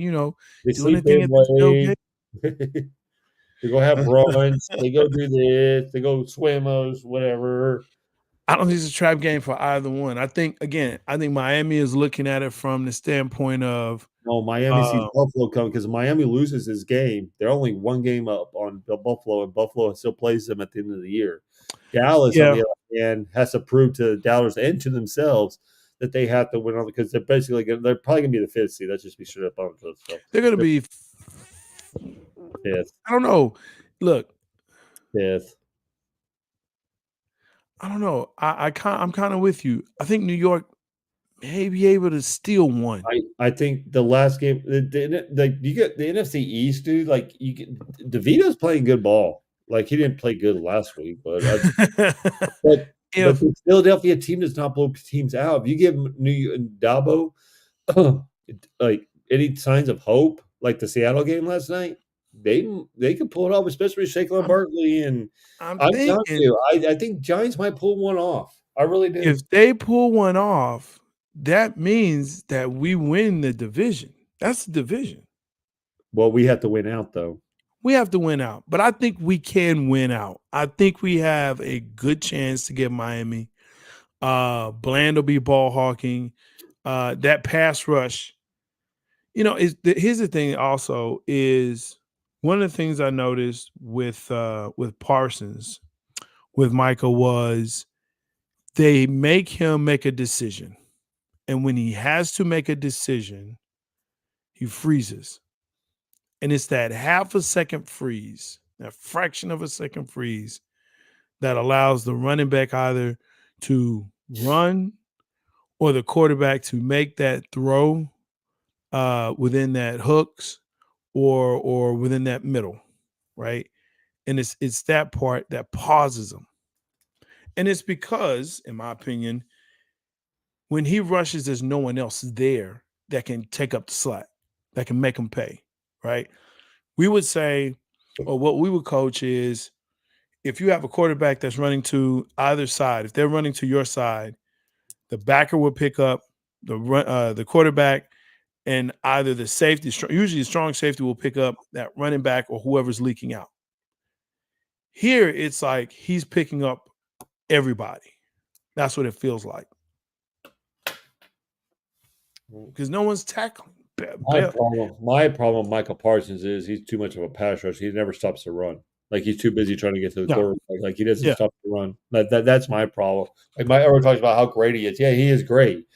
They doing the sleep thing in at the late. tailgate. They go have brunch. They go do this. They go swimmers, whatever. I don't think it's a trap game for either one. I think Miami is looking at it from the standpoint of, No, Miami sees uh, Buffalo coming because Miami loses his game. They're only one game up on the Buffalo, and Buffalo still plays them at the end of the year. Dallas, on yeah, the other hand, has to prove to the doubters and to themselves that they have to win on because they're probably gonna be the fifth seed. Let's just be straight up honest with ourselves. they're going to They're be, fifth, I don't know. Look, fifth. I don't know. I'm kind of with you. I think New York may be able to steal one. I think the last game, you get the NFC East, dude. Like you get DeVito's playing good ball. Like he didn't play good last week, but If the Philadelphia team does not blow teams out. If you give Dabo like any signs of hope, like the Seattle game last night, they could pull it off, especially with Shaquille I'm Barkley. And I'm I'm telling thinking you, I think Giants might pull one off. I really do. if they pull one off, that means that we win the division. That's the division. Well, we have to win out though. We have to win out, but I think we can win out. I think we have a good chance to get Miami. Bland will be ball hawking. That pass rush, here's the thing. Also, is one of the things I noticed with Parsons, with Michael, was they make him make a decision, and when he has to make a decision, he freezes, and it's that half a second freeze, that fraction of a second freeze that allows the running back either to run or the quarterback to make that throw within that hooks or within that middle, right? And it's that part that pauses them. And it's because, in my opinion, when he rushes, there's no one else there that can take up the slack, that can make him pay, right? We would say, or what we would coach is, if you have a quarterback that's running to either side, if they're running to your side, the backer will pick up the quarterback, and either the safety, usually a strong safety, will pick up that running back or whoever's leaking out. Here, it's like he's picking up everybody. That's what it feels like because no one's tackling. My problem with Michael Parsons is he's too much of a pass rush. He never stops to run. Like he's too busy trying to get to the No, quarterback. Like he doesn't yeah, stop to run. That's my problem. Like everyone talks about how great he is. Yeah, he is great.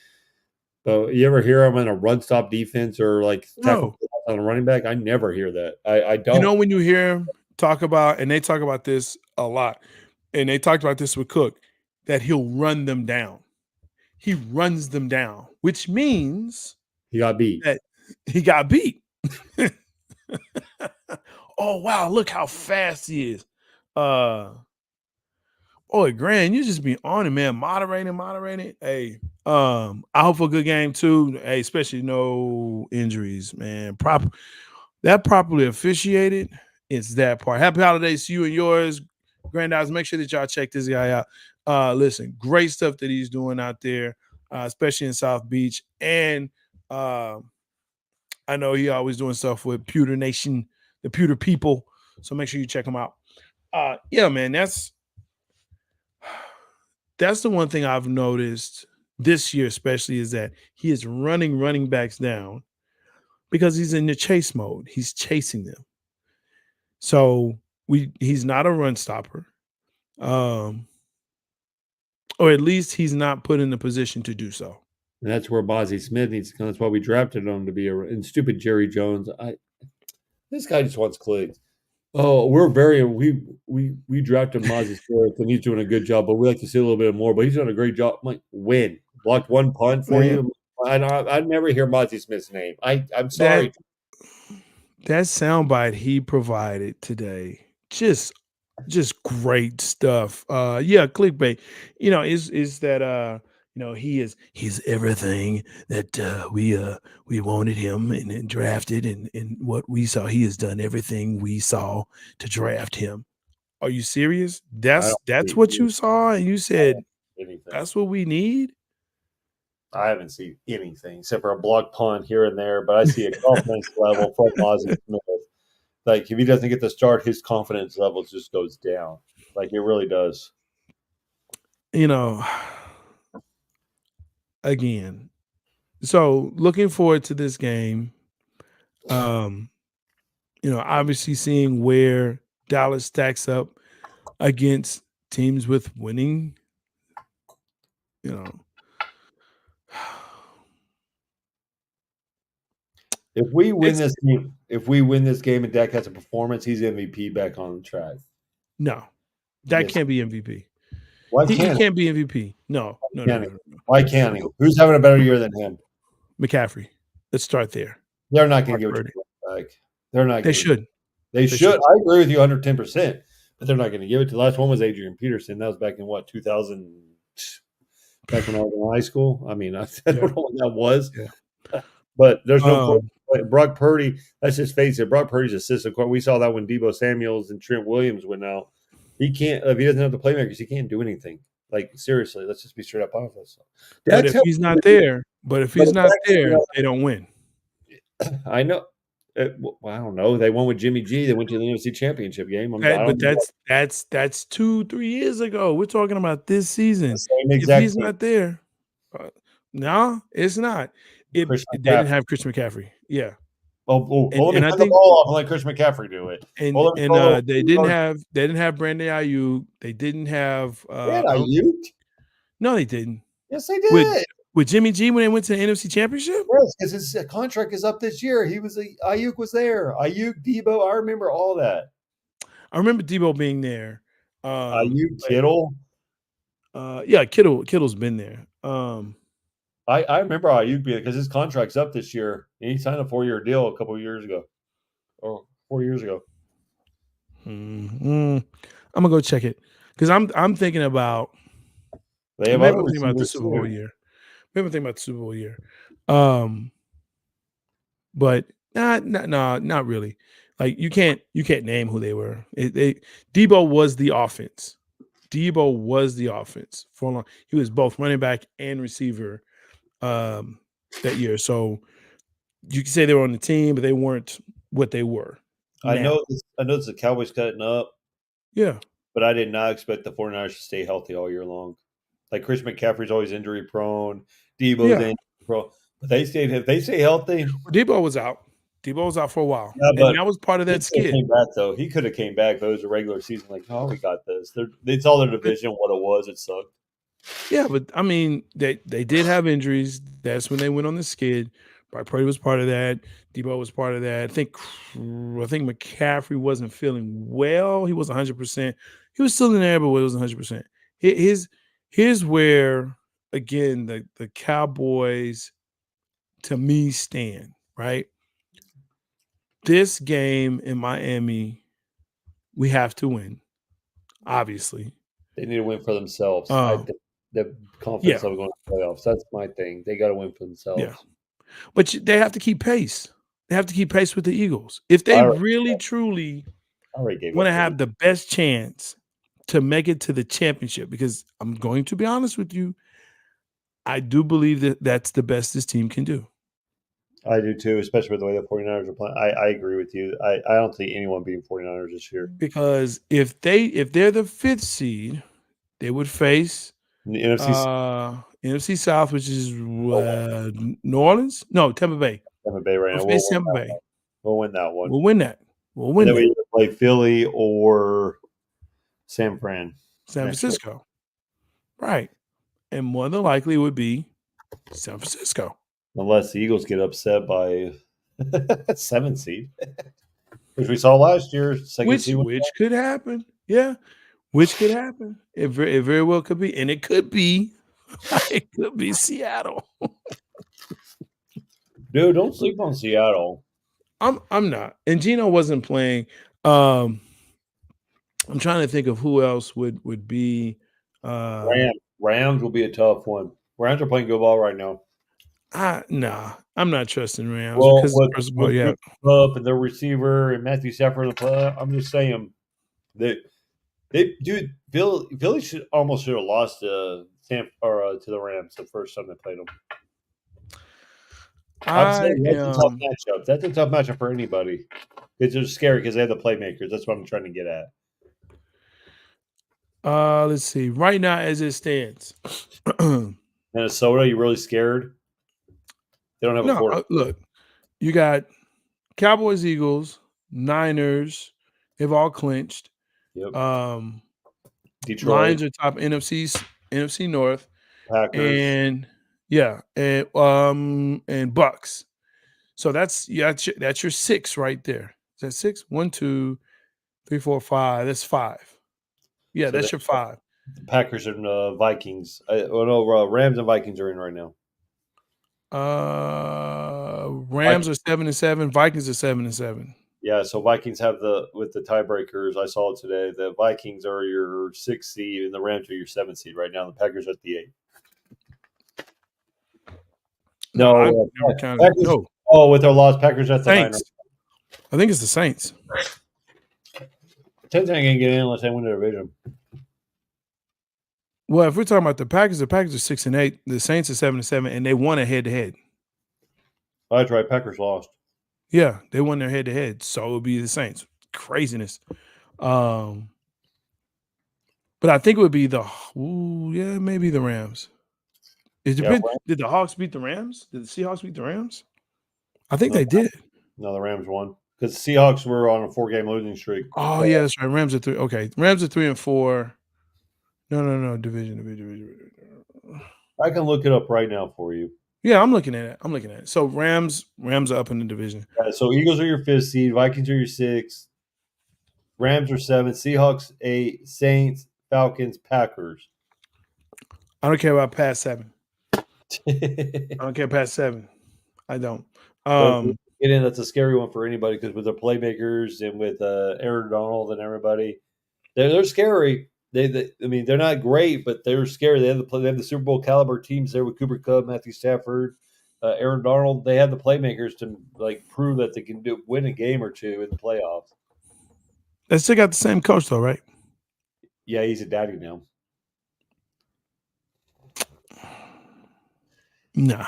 But you ever hear him in a run stop defense or like tackle no. on a running back? I never hear that. I You know don't. when you hear him talk about, and they talk about this a lot, and they talked about this with Cook, that he'll run them down. He runs them down, which means He got beat. that he got beat. Oh wow, look how fast he is. Boy, Grant, you just be on it, man. Moderating. Hey, I hope for a good game too. Hey, especially no injuries, man. Properly officiated. It's that part. Happy holidays to you and yours, Grandize. Make sure that y'all check this guy out. Listen, great stuff that he's doing out there, especially in South Beach. And I know he always doing stuff with Pewter Nation, the Pewter people. So make sure you check him out. Yeah, man, that's the one thing I've noticed this year, especially, is that he is running running backs down because he's in the chase mode. He's chasing them. So he's not a run stopper. Um, or at least he's not put in a position to do so. And that's where Bozzie Smith needs to come. That's why we drafted him to be and stupid Jerry Jones. This guy just wants clicks. Oh, we drafted Mozzie Smith and he's doing a good job, but we like to see a little bit more. But he's done a great job. I'm like, win, blocked one punt for Man, you. I never hear Mozzie Smith's name. I'm that sorry. that soundbite he provided today, just great stuff. Yeah, clickbait. Is that he's everything that we wanted him and drafted, and what we saw, he has done everything we saw to draft him. Are you serious? I don't That's see what you saw, and you said anything. that's what we need? I haven't seen anything except for a block punt here and there, but I see a confidence level from Ozzie Smith. Like if he doesn't get the start, his confidence level just goes down. Like it really does. you know, again. So looking forward to this game. Um, obviously seeing where Dallas stacks up against teams with winning, you know. It's If we win this game and Dak has a performance, he's MVP back on the track. no, that Yes. can't be MVP. Why He can't he? can't be MVP. No, no, no, Can't no, he? no, no. Why can't he? Who's having a better year than him? McCaffrey. Let's start there. They're not going Brock to give it Purdy. to him back. They're not They giving it. should. They They should. should. I agree with you 110%, but they're not going to give it. The last one was Adrian Peterson. That was back in what 2000. Back when I was in high school. I mean, I don't Yeah. know what that was, Yeah. but there's no Um, Brock Purdy. Let's just face it. Brock Purdy's assistant. We saw that when Debo Samuels and Trent Williams went out. He can't if he doesn't have the playmakers. He can't do anything. Like seriously, let's just be straight up honest. but Dak's if he's helping. not there, Dak's they don't win. I know. Well, I don't know. They won with Jimmy G. They went to the NFC Championship game. I But don't know. that's 2-3 years ago. We're talking about this The season. same If exact he's thing. not there, no, it's not. Chris They didn't McCaffrey. have Christian McCaffrey. Yeah, Let me and I hand the think ball off and let Chris McCaffrey do it. Well, let me throw they didn't have Brandon Ayuk. They didn't have They had I don't Ayuk. no, they didn't. Yes, they With did. with Jimmy G when they went to the NFC Championship? Yes, because his contract is up this year. Ayuk was there. Ayuk, Debo. I remember all that. I remember Debo being there. Ayuk, Kittle. Yeah, Kittle's been there. I remember Ayuk being because his contract's up this year. And he signed a 4-year deal a couple of years ago. Oh, 4 years ago. I'm gonna go check it because I'm thinking about They have maybe other I'm thinking about the receivers Super Bowl too. year. Maybe I'm thinking about the Super Bowl year. But not really. Like you can't name who they were. Debo was the offense. Debo was the offense for a long. He was both running back and receiver that year. So you can say they were on the team, but they weren't what they were. I Now. know the Cowboys cutting up, Yeah. but I did not expect the 49ers to stay healthy all year long. Like Chris McCaffrey's always injury prone. Debo's Yeah. injury prone. But if they stay healthy. Debo was out. Debo was out for a while. Yeah, And but that was part of he that could have skid. came back though. He could have came back, but it was a regular season. Like, oh, we got this. It's all their division. What it was, it sucked. Yeah, but I mean, they did have injuries. That's when they went on the skid. Brock Purdy was part of that. Debo was part of that. I think McCaffrey wasn't feeling well. He was 100%. He was still in there, but it was 100%. Here's where again the Cowboys to me stand, right? This game in Miami, we have to win, obviously. They need to win for themselves. The confidence level going to the playoffs. That's my thing. They got to win for themselves. Yeah. But they have to keep pace. They have to keep pace with the Eagles. If they really, truly want to have the best chance to make it to the championship, because I'm going to be honest with you, I do believe that that's the best this team can do. I do too, especially with the way the 49ers are playing. I agree with you. I don't think anyone beating 49ers this year. Because if they're the 5th seed, they would face the NFC South, which is New Orleans? No, Tampa Bay. Tampa Bay right now. Tampa Bay. We'll win that one. We'll win that. And then we either play Philly or San Francisco. Right. And more than likely it would be San Francisco. Unless the Eagles get upset by 7th seed. Which we saw last year. Which could happen. Yeah. Which could happen. It very well could be. And it could be Seattle. Dude, don't sleep on Seattle. I'm not. And Geno wasn't playing. I'm trying to think of who else would be Rams will be a tough one. Rams are playing good ball right now. Nah, I'm not trusting Rams Well, because first of all, with yeah, Cooper Kupp and their receiver and Matthew Stafford, in the play, I'm just saying that dude, Philly should have lost to to the Rams the first time they played them. I'm I saying that's a tough am. matchup. That's a tough matchup for anybody. Because they're scary because they have the playmakers. That's what I'm trying to get at. Let's see. Right now, as it stands, no. Minnesota, you really scared? They don't have a quarter. Look, you got Cowboys, Eagles, Niners. They've all clinched. Yep. Um, Detroit, Lions are top NFC North, Packers. and yeah, and Bucks. So that's that's your six right there. Is that six? 1, 2, 3, 4, 5. That's five. Yeah, So that's your five. the Packers and Vikings. Rams and Vikings are in right now. Rams are 7-7. Vikings are 7-7. Yeah, so Vikings have with the tiebreakers. I saw it today. The Vikings are your 6th seed, and the Rams are your 7th seed right now. The Packers are at the 8th. No, I've No, never counted. Packers. No, Oh, with their loss, Packers at the 9. Saints. I think it's the Saints. Saints ain't gonna get in unless they win the division. Well, if we're talking about the Packers are 6-8. The Saints are 7-7, and they won a head-to-head. Oh, that's right. Packers lost. Yeah, they won their head-to-head, so it would be the Saints. Craziness. But I think it would be maybe the Rams. It Yeah, depends. Did the Hawks beat the Rams? Did the Seahawks beat the Rams? I think they did. no, the Rams won because the Seahawks were on a 4-game losing streak. Oh, yeah, that's right. Rams are 3. Okay, Rams are 3-4. No. Division. I can look it up right now for you. Yeah, I'm looking at it. So Rams are up in the division. So Eagles are your 5th seed. Vikings are your 6th. Rams are 7th. Seahawks 8. Saints, Falcons, Packers. I don't care about past 7. I don't care past 7. I don't. That's a scary one for anybody because with the playmakers and with Aaron Donald and everybody, they're scary. I mean, they're not great, but they're scary. They have the Super Bowl caliber teams there with Cooper Kupp, Matthew Stafford, Aaron Donald. They have the playmakers to prove that they can win a game or two in the playoffs. They still got the same coach though, right? Yeah, he's a daddy now. Nah,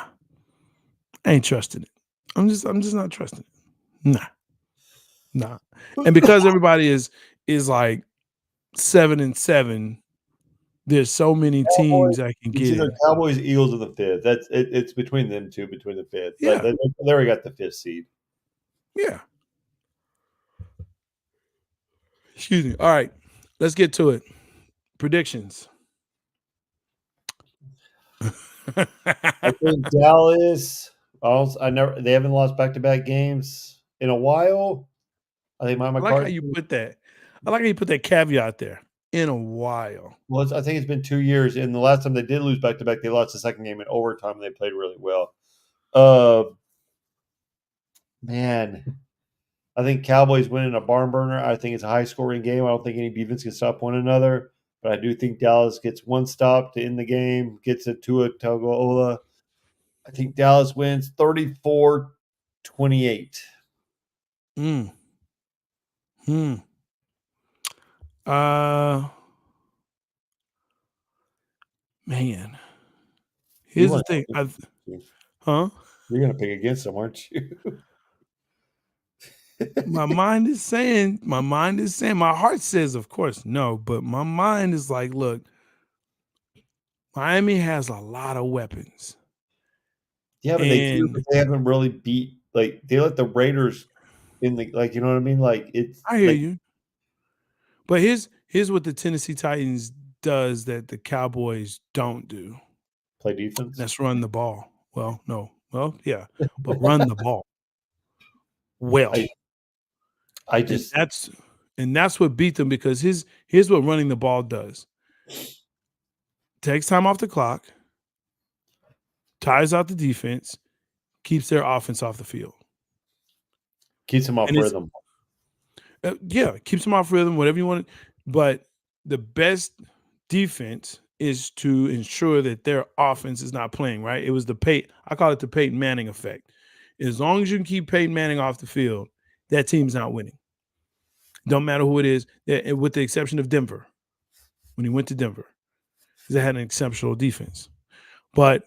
I ain't trusting it. I'm just not trusting it. Nah. And because everybody is like 7-7, there's so many teams I can It's get either in. Cowboys, Eagles, or the 5th. It's between them two, between the 5th. Yeah. They already got the 5th seed. Yeah. Excuse me. All right, let's get to it. Predictions. I think Dallas. They haven't lost back-to-back games in a while. I think I like how you put that. I like how you put that caveat there. In a while. Well, I think it's been 2 years, and the last time they did lose back-to-back, they lost the second game in overtime, and they played really well. Man, I think Cowboys winning a barn burner. I think it's a high-scoring game. I don't think any defense can stop one another, but I do think Dallas gets one stop to end the game, gets it to a Tagovailoa. I think Dallas wins 34-28. Man. Here's the thing. Huh? You're gonna pick against them, aren't you? My mind is saying, my heart says, of course, no, but my mind is like, look, Miami has a lot of weapons. Yeah, but they haven't really beat they let the Raiders in the you know what I mean? I hear you. But here's what the Tennessee Titans does that the Cowboys don't do. Play defense. That's run the ball. Well, no. Well, yeah, but run the ball. Well, that's what beat them because here's what running the ball does. Takes time off the clock, tires out the defense, keeps their offense off the field. Keeps them off rhythm. Yeah, keeps them off rhythm, whatever you want. But the best defense is to ensure that their offense is not playing right. It was I call it the Peyton Manning effect. As long as you can keep Peyton Manning off the field, that team's not winning. Don't matter who it is, with the exception of Denver. When he went to Denver, they had an exceptional defense. But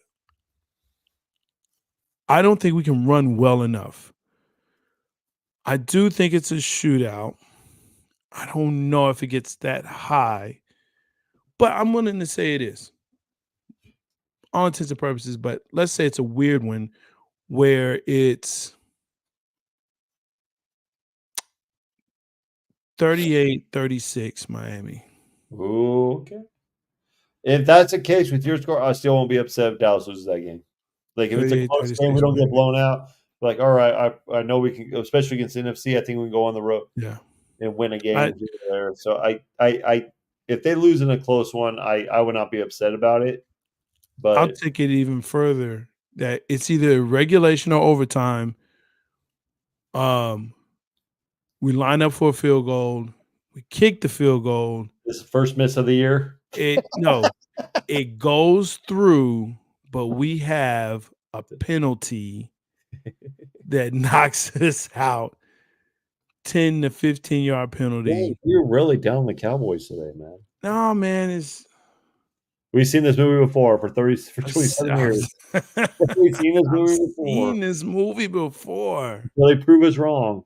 I don't think we can run well enough. I do think it's a shootout. I don't know if it gets that high, but I'm willing to say it is. All intents and purposes, but let's say it's a weird one where it's 38-36 Miami. Ooh, okay. If that's the case with your score, I still won't be upset if Dallas loses that game. Like if it's a close game, we 38-36 don't get Miami. blown out. Like, all right, I know we can, especially against NFC. I think we can go on the road Yeah. and win a game I there. So I if they lose in a close one, I would not be upset about it. I'll But take it even further that it's either regulation or overtime. We line up for a field goal. We kick the field goal. this is the first miss of the year. It goes through, but we have a penalty that knocks us out. 10 to 15-yard penalty. Dang, you're really down on the Cowboys today, man. No, man, it's We've seen this movie before for 27 years. We've seen this movie before. seen this movie before. Well, they prove us wrong.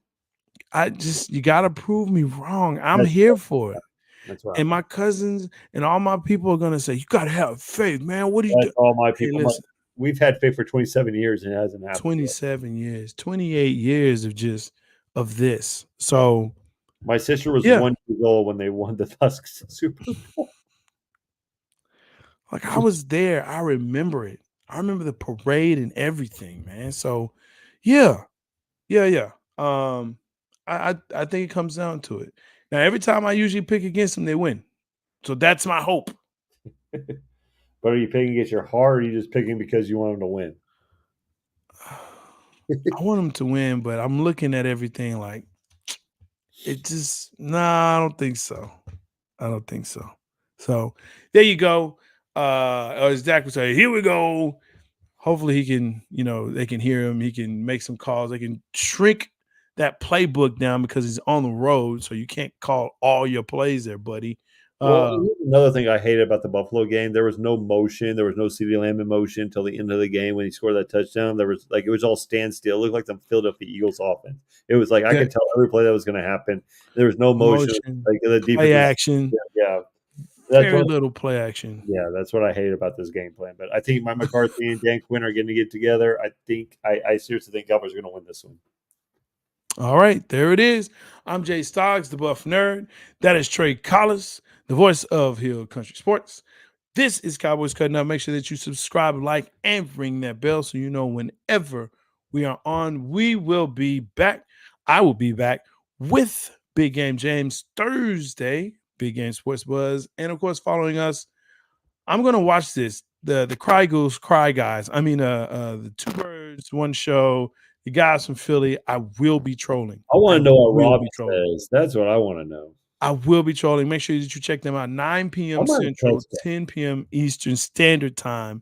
You gotta prove me wrong. I'm That's here for it. That's right. And my cousins and all my people are gonna say, "You gotta have faith, man. What do you do?" That's all my Hey, people. listen, We've had faith for 27 years and it hasn't happened. 27 years, 28 years of this. So My sister was Yeah. 1 years old when they won the Tusks Super Bowl. like I was there. I remember it. I remember the parade and everything, man. So yeah. I think it comes down to it. Now, every time I usually pick against them, they win. So that's my hope. But are you picking against your heart or are you just picking because you want them to win? I want them to win, but I'm looking at everything like I don't think so. I don't think so. So there you go. As Dak would say, here we go. Hopefully he can, they can hear him. He can make some calls. They can shrink that playbook down because he's on the road. So you can't call all your plays there, buddy. Well, here's another thing I hated about the Buffalo game. There was no motion. There was no CeeDee Lamb in motion until the end of the game when he scored that touchdown. There was it was all standstill. It looked like the Philadelphia Eagles offense. It was like I could tell every play that was going to happen. There was no motion. Like the defense play action. Yeah. Very little play action. Yeah, that's what I hate about this game plan. But I think Mike McCarthy and Dan Quinn are going to get together. I seriously think Cowboys are going to win this one. All right, there it is. I'm J-Stogs, the Buff Nerd. That is Trey Collis, the voice of Hill Country Sports. This is Cowboys Cutting Up. Make sure that you subscribe, like, and ring that bell so you know whenever we are on, we will be back. I will be back with Big Game James Thursday, Big Game Sports Buzz. And, of course, following us, I'm going to watch this, the Cry Goose Cry guys. I mean, the Two Birds, One Show, the guys from Philly. I will be trolling. I want to know what Robbie says. That's what I want to know. I will be trolling. Make sure that you check them out. 9 p.m. Central, 10 p.m. Eastern Standard Time.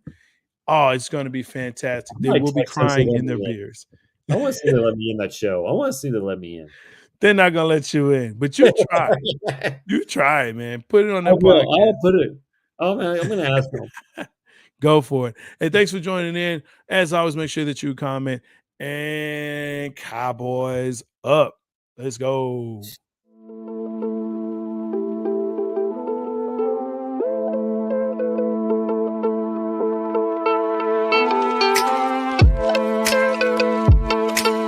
Oh, it's going to be fantastic. They will be crying in their beers. I want to see them let me in that show. I want to see them let me in. They're not going to let you in, but you try. You try, man. Put it on that podcast. I'll put it. Oh, man, I'm going to ask them. Go for it. Hey, thanks for joining in. As always, make sure that you comment. And Cowboys up. Let's go.